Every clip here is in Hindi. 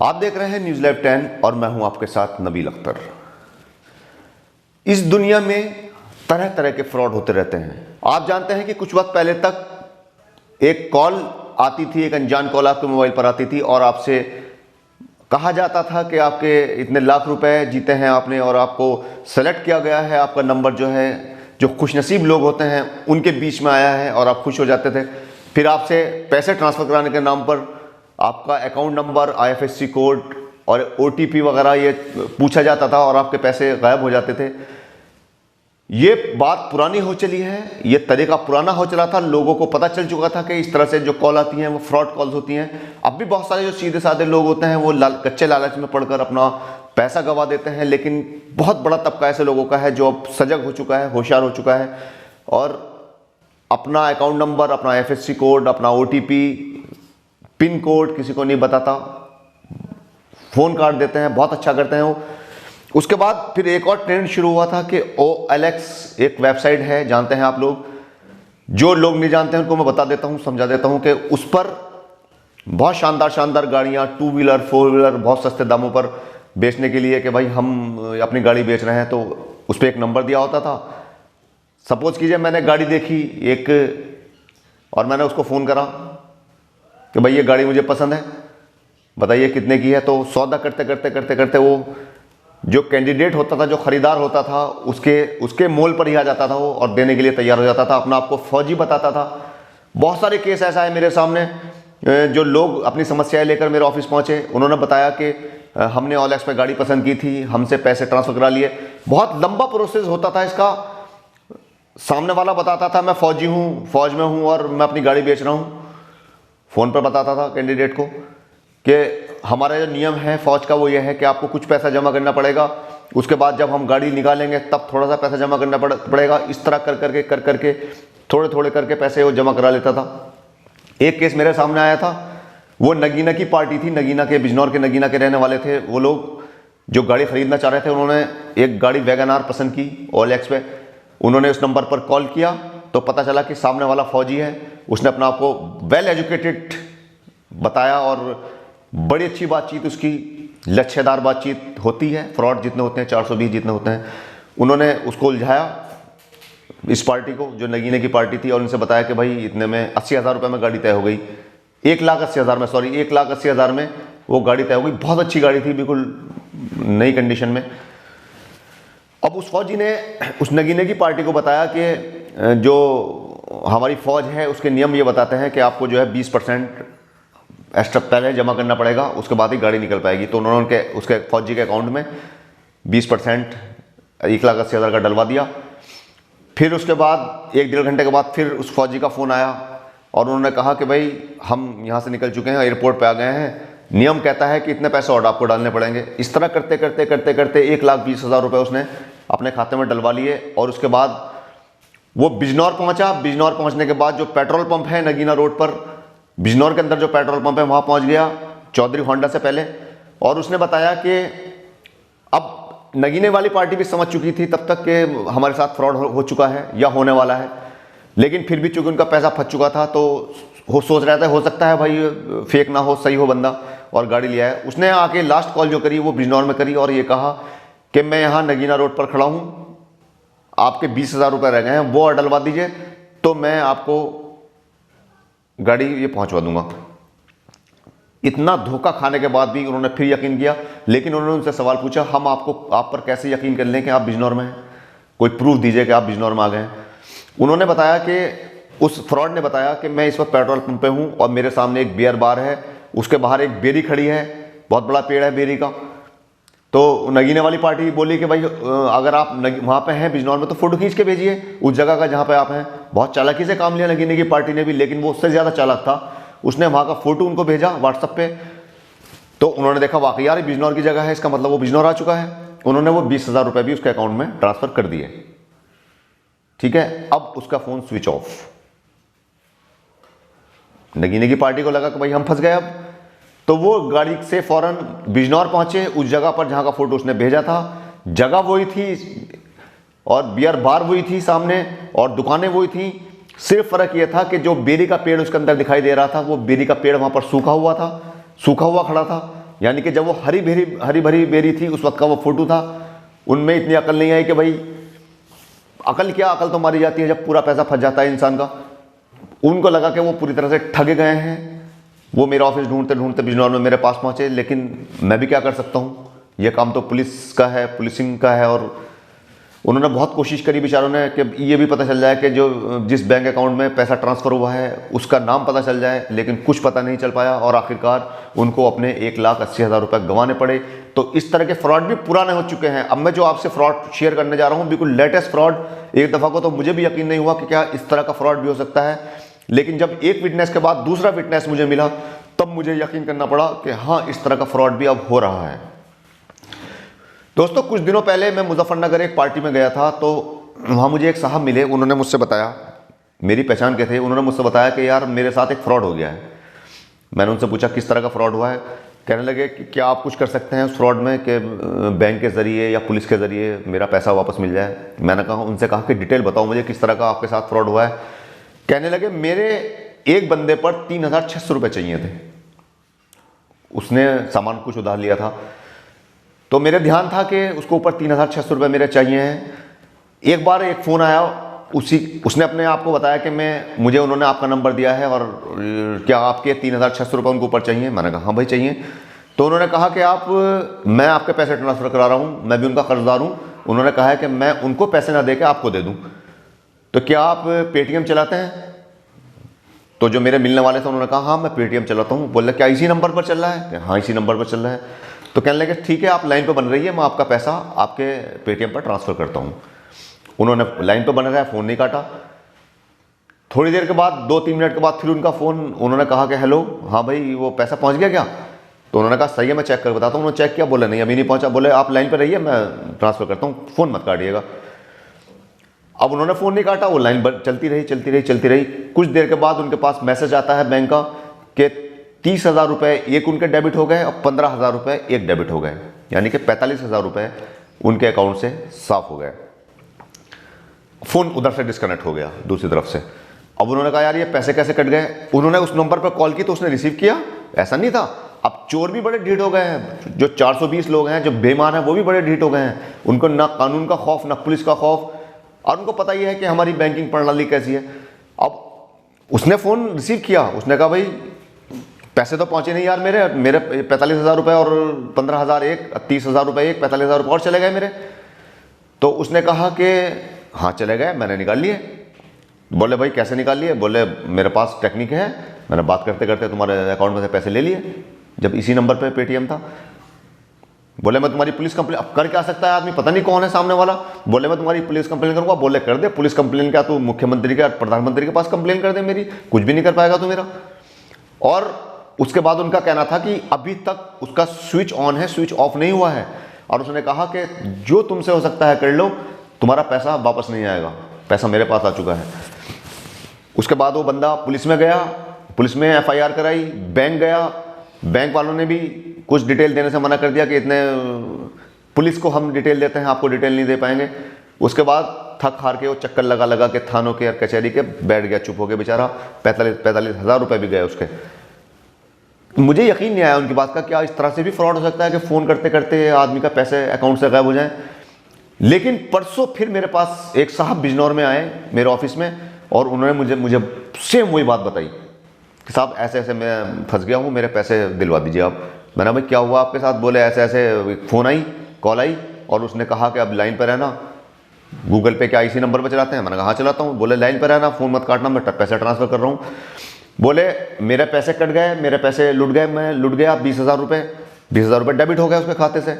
आप देख रहे हैं न्यूज़ लाइव 10 और मैं हूं आपके साथ नबील अख्तर। इस दुनिया में तरह तरह के फ्रॉड होते रहते हैं। आप जानते हैं कि कुछ वक्त पहले तक एक कॉल आती थी, एक अनजान कॉल आपके मोबाइल पर आती थी और आपसे कहा जाता था कि आपके इतने लाख रुपए जीते हैं आपने और आपको सेलेक्ट किया गया है, आपका नंबर जो है, जो खुशनसीब लोग होते हैं उनके बीच में आया है और आप खुश हो जाते थे। फिर आपसे पैसे ट्रांसफ़र कराने के नाम पर आपका अकाउंट नंबर, IFSC कोड और OTP वगैरह ये पूछा जाता था और आपके पैसे गायब हो जाते थे। ये बात पुरानी हो चली है, ये तरीका पुराना हो चला था, लोगों को पता चल चुका था कि इस तरह से जो कॉल आती हैं वो फ्रॉड कॉल्स होती हैं। अब भी बहुत सारे जो सीधे साधे लोग होते हैं वो कच्चे लालच में पड़कर अपना पैसा गंवा देते हैं, लेकिन बहुत बड़ा तबका ऐसे लोगों का है जो अब सजग हो चुका है, होशियार हो चुका है और अपना अकाउंट नंबर, अपना IFSC कोड, अपना OTP, पिन कोड किसी को नहीं बताता, फ़ोन काट देते हैं, बहुत अच्छा करते हैं वो। उसके बाद फिर एक और ट्रेंड शुरू हुआ था कि OLX एक वेबसाइट है, जानते हैं आप लोग। जो लोग नहीं जानते हैं उनको मैं बता देता हूँ, समझा देता हूँ कि उस पर बहुत शानदार शानदार गाड़ियाँ, 2 व्हीलर 4 व्हीलर बहुत सस्ते दामों पर बेचने के लिए कि भाई हम अपनी गाड़ी बेच रहे हैं, तो उस पर एक नंबर दिया होता था। सपोज कीजिए मैंने गाड़ी देखी एक और मैंने उसको फ़ोन करा कि भाई ये गाड़ी मुझे पसंद है, बताइए कितने की है। तो सौदा करते करते करते करते वो जो कैंडिडेट होता था, जो खरीदार होता था, उसके मोल पर ही आ जाता था वो और देने के लिए तैयार हो जाता था, अपना आपको फौजी बताता था। बहुत सारे केस ऐसा है मेरे सामने, जो लोग अपनी समस्याएं लेकर मेरे ऑफिस पहुंचे, उन्होंने बताया कि हमने OLX पे गाड़ी पसंद की थी, हमसे पैसे ट्रांसफ़र करा लिए। बहुत लंबा प्रोसेस होता था इसका। सामने वाला बताता था मैं फौजी हूँ, फौज में हूँ और मैं अपनी गाड़ी बेच रहा हूँ। फ़ोन पर बताता था कैंडिडेट को कि हमारा जो नियम है फ़ौज का वो ये है कि आपको कुछ पैसा जमा करना पड़ेगा, उसके बाद जब हम गाड़ी निकालेंगे तब थोड़ा सा पैसा जमा करना पड़ेगा। इस तरह कर करके थोड़े थोड़े करके पैसे वो जमा करा लेता था। एक केस मेरे सामने आया था, वो नगीना की पार्टी थी, नगीना के, बिजनौर के नगीना के रहने वाले थे वो लोग, जो गाड़ी खरीदना चाह रहे थे। उन्होंने एक गाड़ी वैगन-आर पसंद की OLX पे। उन्होंने उस नंबर पर कॉल किया तो पता चला कि सामने वाला फौजी है। उसने अपना आपको वेल एजुकेटेड बताया और बड़ी अच्छी बातचीत, उसकी लच्छेदार बातचीत होती है। फ्रॉड जितने होते हैं, 420 जितने होते हैं, उन्होंने उसको उलझाया इस पार्टी को, जो नगीने की पार्टी थी, और उनसे बताया कि भाई इतने में 80,000 रुपये में गाड़ी तय हो गई। 1,80,000 में, सॉरी 1,80,000 में वो गाड़ी तय हो गई। बहुत अच्छी गाड़ी थी, बिल्कुल नई कंडीशन में। अब उस फौजी ने उस नगीने की पार्टी को बताया कि जो हमारी फ़ौज है उसके नियम ये बताते हैं कि आपको जो है 20% एक्स्ट्रा पहले जमा करना पड़ेगा, उसके बाद ही गाड़ी निकल पाएगी। तो उन्होंने उसके फौजी के अकाउंट में 20% 1,80,000 का डलवा दिया। फिर उसके बाद 1-1.5 घंटे के बाद फिर उस फौजी का फ़ोन आया और उन्होंने कहा कि भाई हम यहाँ से निकल चुके हैं, एयरपोर्ट पे आ गए हैं, नियम कहता है कि इतने पैसे और आपको डालने पड़ेंगे। इस तरह करते करते करते करते 1,20,000 रुपये उसने अपने खाते में डलवा लिए। और उसके बाद वो बिजनौर पहुँचा। बिजनौर पहुँचने के बाद जो पेट्रोल पंप है नगीना रोड पर, बिजनौर के अंदर जो पेट्रोल पंप है, वहाँ पहुँच गया चौधरी होंडा से पहले। और उसने बताया कि अब नगीने वाली पार्टी भी समझ चुकी थी तब तक कि हमारे साथ फ्रॉड हो चुका है या होने वाला है, लेकिन फिर भी चूंकि उनका पैसा फंस चुका था तो वो सोच रहा था हो सकता है भाई फेक ना हो, सही हो बंदा, और गाड़ी लिया है। उसने आके लास्ट कॉल जो करी वो बिजनौर में करी और ये कहा कि मैं यहाँ नगीना रोड पर खड़ा हूँ, आपके 20,000 रुपये रह गए हैं, वो और डलवा दीजिए तो मैं आपको गाड़ी ये पहुँचवा दूंगा। इतना धोखा खाने के बाद भी उन्होंने फिर यकीन किया, लेकिन उन्होंने उनसे सवाल पूछा, हम आप पर कैसे यकीन कर लें कि आप बिजनौर में हैं, कोई प्रूफ दीजिए कि आप बिजनौर में आ गए हैं। उन्होंने बताया कि उस फ्रॉड ने बताया कि मैं इस वक्त पेट्रोल पंप पे हूँ और मेरे सामने एक बियर बार है, उसके बाहर एक बेरी खड़ी है, बहुत बड़ा पेड़ है बेरी का। तो नगीने वाली पार्टी बोली कि भाई अगर आप वहाँ पे हैं बिजनौर में तो फ़ोटो खींच के भेजिए उस जगह का जहाँ पे आप हैं। बहुत चालाकी से काम लिया नगीने की पार्टी ने भी, लेकिन वो उससे ज़्यादा चालाक था। उसने वहाँ का फ़ोटो उनको भेजा व्हाट्सएप पे, तो उन्होंने देखा वाकई यार बिजनौर की जगह है, इसका मतलब वो बिजनौर आ चुका है। उन्होंने वो 20,000 रुपये भी उसके अकाउंट में ट्रांसफ़र कर दिए। ठीक है, अब उसका फ़ोन स्विच ऑफ। नगीने की पार्टी को लगा कि भाई हम फंस गए अब, तो वो गाड़ी से फौरन बिजनौर पहुंचे, उस जगह पर जहां का फोटो उसने भेजा था। जगह वही थी और बियर बार वही थी सामने और दुकानें वही थी। सिर्फ फर्क यह था कि जो बेरी का पेड़ उसके अंदर दिखाई दे रहा था, वो बेरी का पेड़ वहां पर सूखा हुआ था, सूखा हुआ खड़ा था। यानी कि जब वो हरी भरी बेरी थी उस वक्त का वो फोटो था। उनमें इतनी अकल नहीं आई कि भाई, अकल क्या, अकल तो मारी जाती है जब पूरा पैसा फंस जाता है इंसान का। उनको लगा कि वो पूरी तरह से ठगे गए हैं। वो मेरा ऑफिस ढूंढते ढूंढते बिजनौर में मेरे पास पहुंचे, लेकिन मैं भी क्या कर सकता हूँ, ये काम तो पुलिस का है, पुलिसिंग का है। और उन्होंने बहुत कोशिश करी बेचारों ने कि ये भी पता चल जाए कि जो जिस बैंक अकाउंट में पैसा ट्रांसफ़र हुआ है उसका नाम पता चल जाए, लेकिन कुछ पता नहीं चल पाया और आखिरकार उनको अपने 1,80,000 रुपये गंवाने पड़े। तो इस तरह के फ्रॉड भी पुराने हो चुके हैं। अब मैं जो आपसे फ्रॉड शेयर करने जा रहा हूँ बिल्कुल लेटेस्ट फ्रॉड। एक दफ़ा को तो मुझे भी यकीन नहीं हुआ कि क्या इस तरह का फ्रॉड भी हो सकता है, लेकिन जब एक विटनेस के बाद दूसरा विटनेस मुझे मिला तब मुझे यकीन करना पड़ा कि हाँ, इस तरह का फ्रॉड भी अब हो रहा है। दोस्तों, कुछ दिनों पहले मैं मुजफ्फरनगर एक पार्टी में गया था, तो वहाँ मुझे एक साहब मिले। उन्होंने मुझसे बताया, मेरी पहचान के थे, उन्होंने मुझसे बताया कि यार मेरे साथ एक फ़्रॉड हो गया है। मैंने उनसे पूछा किस तरह का फ्रॉड हुआ है। कहने लगे कि क्या आप कुछ कर सकते हैं उस फ्रॉड में कि बैंक के ज़रिए या पुलिस के ज़रिए मेरा पैसा वापस मिल जाए। मैंने उनसे कहा कि डिटेल बताओ मुझे, किस तरह का आपके साथ फ्रॉड हुआ है। कहने लगे मेरे एक बंदे पर 3,600 रुपये चाहिए थे। उसने सामान कुछ उधार लिया था, तो मेरे ध्यान था कि उसको ऊपर 3,600 रुपये मेरे चाहिए हैं। एक बार एक फ़ोन आया, उसने अपने आप को बताया कि मुझे उन्होंने आपका नंबर दिया है और क्या आपके 3,600 रुपये उनको ऊपर चाहिए। मैंने कहा हाँ भाई चाहिए। तो उन्होंने कहा कि मैं आपके पैसे ट्रांसफ़र करा रहा हूँ, मैं भी उनका कर्जदार हूँ। उन्होंने कहा है कि मैं उनको पैसे ना दे के आपको दे दूँ, तो क्या आप पेटीएम चलाते हैं? तो जो मेरे मिलने वाले थे उन्होंने कहा हाँ मैं पेटीएम चलाता हूँ। बोले क्या इसी नंबर पर चल रहा है? हाँ इसी नंबर पर चल रहा है। तो कहने लगे ठीक है आप लाइन पर बन रही है, मैं आपका पैसा आपके पेटीएम पर ट्रांसफ़र करता हूँ। उन्होंने लाइन पर बना रहा, फ़ोन नहीं काटा। थोड़ी देर के बाद 2-3 मिनट के बाद फिर उनका फ़ोन, उन्होंने कहा कि हेलो, हाँ भाई वो पैसा पहुँच गया क्या? तो उन्होंने कहा सही है मैं चेक कर बताता हूँ। उन्होंने चेक किया, बोले नहीं अभी नहीं पहुँचा। बोले आप लाइन पर रहिए मैं ट्रांसफ़र करता हूँ, फ़ोन मत काटिएगा। अब उन्होंने फ़ोन नहीं काटा, वो लाइन चलती रही। कुछ देर के बाद उनके पास मैसेज आता है बैंक का कि 30,000 रुपये एक उनके डेबिट हो गए और 15,000 रुपये एक डेबिट हो गए, यानी कि 45,000 रुपये उनके अकाउंट से साफ हो गए। फ़ोन उधर से डिस्कनेक्ट हो गया दूसरी तरफ से। अब उन्होंने कहा यार ये पैसे कैसे कट गए? उन्होंने उस नंबर पर कॉल की तो उसने रिसीव किया, ऐसा नहीं था। अब चोर भी बड़े ढीठ हो गए हैं, जो 420 लोग हैं जो बेईमान हैं वो भी बड़े ढीठ हो गए हैं। उनको ना कानून का खौफ ना पुलिस का खौफ, और उनको पता ही है कि हमारी बैंकिंग प्रणाली कैसी है। अब उसने फ़ोन रिसीव किया, उसने कहा भाई पैसे तो पहुंचे नहीं यार, मेरे 45,000 रुपये और 15,000 एक, 30,000 रुपये एक, 45,000 रुपये और चले गए मेरे। तो उसने कहा कि हाँ चले गए, मैंने निकाल लिए। बोले भाई कैसे निकाल लिए? बोले मेरे पास टेक्निक है, मैंने बात करते करते तुम्हारे अकाउंट में से पैसे ले लिए, जब इसी नंबर पे पेटीएम था। बोले मैं तुम्हारी पुलिस कंप्लेन, अब कर क्या सकता है आदमी, पता नहीं कौन है सामने वाला। बोले मैं तुम्हारी पुलिस कंप्लेन करूंगा। बोले कर दे पुलिस कंप्लेन, क्या तू मुख्यमंत्री के प्रधानमंत्री के पास कंप्लेन कर दे, मेरी कुछ भी नहीं कर पाएगा तू मेरा। और उसके बाद उनका कहना था कि अभी तक उसका स्विच ऑन है, स्विच ऑफ नहीं हुआ है। और उसने कहा कि जो तुमसे हो सकता है कर लो, तुम्हारा पैसा वापस नहीं आएगा, पैसा मेरे पास आ चुका है। उसके बाद वो बंदा पुलिस में गया, पुलिस में FIR कराई, बैंक गया, बैंक वालों ने भी कुछ डिटेल देने से मना कर दिया कि इतने पुलिस को हम डिटेल देते हैं, आपको डिटेल नहीं दे पाएंगे। उसके बाद थक हार के वो चक्कर लगा के थानों के और कचहरी के बैठ गया, चुप हो गया बेचारा। 45,000 रुपये भी गए उसके। मुझे यकीन नहीं आया उनकी बात का, क्या इस तरह से भी फ्रॉड हो सकता है कि फ़ोन करते करते आदमी का पैसे अकाउंट से गायब हो जाए। लेकिन परसों फिर मेरे पास एक साहब बिजनौर में आए मेरे ऑफिस में, और उन्होंने मुझे सेम वही बात बताई कि साहब ऐसे ऐसे मैं फंस गया हूँ, मेरे पैसे दिलवा दीजिए आप। मैंने भाई क्या हुआ आपके साथ? बोले ऐसे ऐसे फ़ोन आई, कॉल आई, और उसने कहा कि अब लाइन पर रहना, गूगल पे क्या इसी नंबर पर चलाते हैं? मैंने कहा हाँ चलाता हूँ। बोले लाइन पर रहना, फ़ोन मत काटना, मैं पैसे ट्रांसफ़र कर रहा हूँ। बोले मेरे पैसे कट गए, मेरे पैसे लुट गए, मैं लुट गया 20,000 रुपये, 20,000 रुपये डेबिट हो गए उसके खाते से।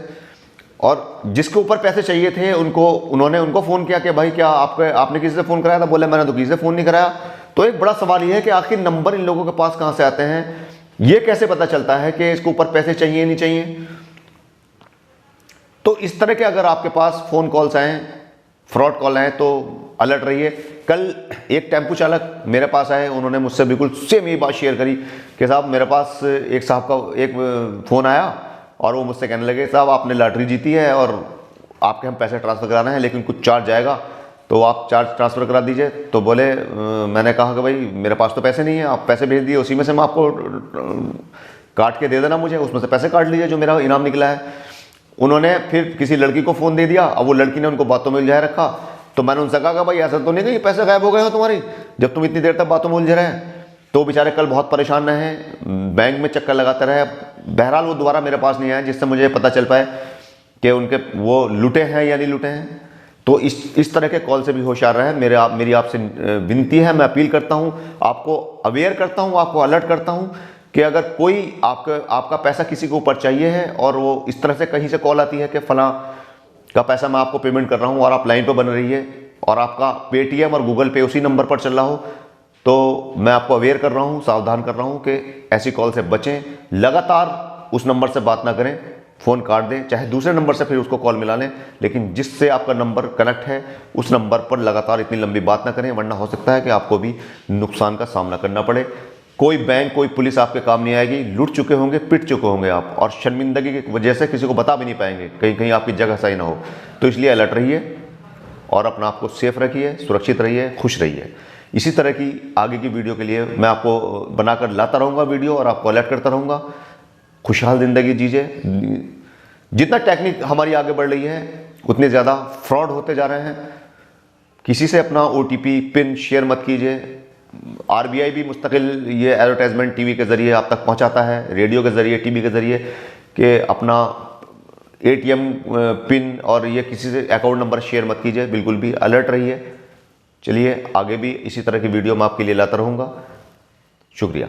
और जिसके ऊपर पैसे चाहिए थे उन्होंने उनको फ़ोन किया कि भाई क्या आपने किसी से फ़ोन कराया था? बोले मैंने तो किसी से फ़ोन नहीं कराया। तो एक बड़ा सवाल ये है कि आखिर नंबर इन लोगों के पास कहाँ से आते हैं? ये कैसे पता चलता है कि इसके ऊपर पैसे चाहिए नहीं चाहिए? तो इस तरह के अगर आपके पास फ़ोन कॉल्स आएँ, फ्रॉड कॉल आए, तो अलर्ट रहिए। कल एक टेम्पो चालक मेरे पास आए, उन्होंने मुझसे बिल्कुल सेम ये बात शेयर करी कि साहब मेरे पास एक साहब का एक फ़ोन आया और वो मुझसे कहने लगे साहब आपने लॉटरी जीती है और आपके हम पैसे ट्रांसफ़र कराना है, लेकिन कुछ चार्ज आएगा, तो आप चार्ज ट्रांसफ़र करा दीजिए। तो बोले मैंने कहा कि भाई मेरे पास तो पैसे नहीं है, आप पैसे भेज दिए, उसी में से मैं आपको काट के दे देना मुझे, उसमें से पैसे काट लीजिए जो मेरा इनाम निकला है। उन्होंने फिर किसी लड़की को फ़ोन दे दिया, अब वो लड़की ने उनको बातों में उलझाए रखा। तो मैंने उनसे कहा भाई ऐसा तो नहीं कि पैसे गायब हो गए हो तुम्हारी, जब तुम इतनी देर तक बातों में उलझे रहे। तो बेचारे कल बहुत परेशान रहे, बैंक में चक्कर लगाते रहे। बहरहाल वो दोबारा मेरे पास नहीं आए जिससे मुझे पता चल पाए कि उनके वो लुटे हैं या नहीं लुटे हैं। तो इस तरह के कॉल से भी होशियार रहे। मेरी आपसे विनती है, मैं अपील करता हूं, आपको अवेयर करता हूं, आपको अलर्ट करता हूं कि अगर कोई आपका पैसा किसी के ऊपर चाहिए है और वो इस तरह से कहीं से कॉल आती है कि फलां का पैसा मैं आपको पेमेंट कर रहा हूं और आप लाइन पर बन रही है और आपका पेटीएम और गूगल पे उसी नंबर पर चल रहा हो, तो मैं आपको अवेयर कर रहा हूं, सावधान कर रहा हूं कि ऐसी कॉल से बचें। लगातार उस नंबर से बात ना करें, फ़ोन काट दें, चाहे दूसरे नंबर से फिर उसको कॉल मिला लें, लेकिन जिससे आपका नंबर कनेक्ट है उस नंबर पर लगातार इतनी लंबी बात ना करें, वरना हो सकता है कि आपको भी नुकसान का सामना करना पड़े। कोई बैंक, कोई पुलिस आपके काम नहीं आएगी। लूट चुके होंगे, पिट चुके होंगे आप, और शर्मिंदगी की वजह से किसी को बता भी नहीं पाएंगे, कहीं कहीं आपकी जगह सही ना हो। तो इसलिए अलर्ट रहिए और अपना आपको सेफ रखिए, सुरक्षित रहिए, खुश रहिए। इसी तरह की आगे की वीडियो के लिए मैं आपको बनाकर लाता रहूँगा वीडियो और आपको अलर्ट करता रहूँगा। खुशहाल ज़िंदगी जीजिए। जितना टेक्निक हमारी आगे बढ़ रही है उतने ज़्यादा फ्रॉड होते जा रहे हैं। किसी से अपना OTP पिन शेयर मत कीजिए। RBI भी मुस्तकिल ये एडवर्टाइजमेंट टीवी के ज़रिए आप तक पहुंचाता है, रेडियो के ज़रिए, टीवी के ज़रिए, कि अपना ATM पिन और ये किसी से अकाउंट नंबर शेयर मत कीजिए। बिल्कुल भी अलर्ट रहिए। चलिए आगे भी इसी तरह की वीडियो मैं आपके लिए लाता रहूँगा। शुक्रिया।